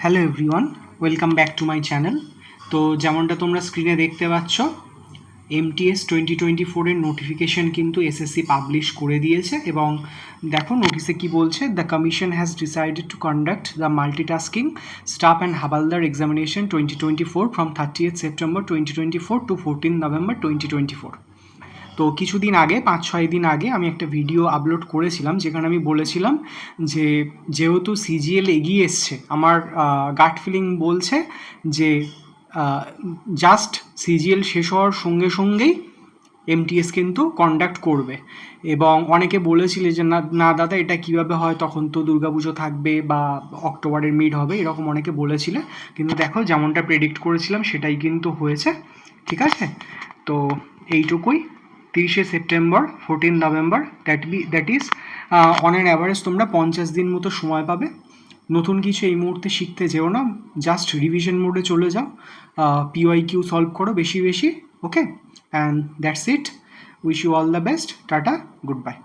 Hello everyone, welcome back to my channel. তো যেমনটা তোমরা স্ক্রিনে দেখতে পাচ্ছ, MTS 2024-এর নোটিফিকেশন কিন্তু এসএসসি পাবলিশ করে দিয়েছে এবং দেখো নোটিসে কি বলছে, the commission has decided to conduct the multitasking staff and Havaldar examination 2024 from 30th September 2024 to 14 November 2024। তো কিছুদিন আগে 5-6 দিন আগে আমি একটা ভিডিও আপলোড করেছিলাম যেখানে আমি বলেছিলাম যে যেহেতু সিজিএল এগিয়ে এসছে, আমার গাট ফিলিং বলছে যে জাস্ট সিজিএল শেষ হওয়ার সঙ্গে সঙ্গেই MTS কিন্তু কন্ডাক্ট করবে। এবং অনেকে বলেছিলে যে না না দাদা এটা কিভাবে হয়, তখন তো দুর্গাপুজো থাকবে বা অক্টোবরের মিড হবে, এরকম অনেকে বলেছিলে। কিন্তু দেখো যেমনটা প্রেডিক্ট করেছিলাম সেটাই কিন্তু হয়েছে। ঠিক আছে, তো এইটুকুই। 30শে September 14 November, that is on an average তোমরা 50 দিন মতো সময় পাবে। নতুন কিছু এই মুহূর্তে শিখতে যেও না, জাস্ট রিভিশন মোডে চলে যাও, PYQ সলভ করো বেশি বেশি। Okay, and that's it. Wish you all the best. Tata, good by.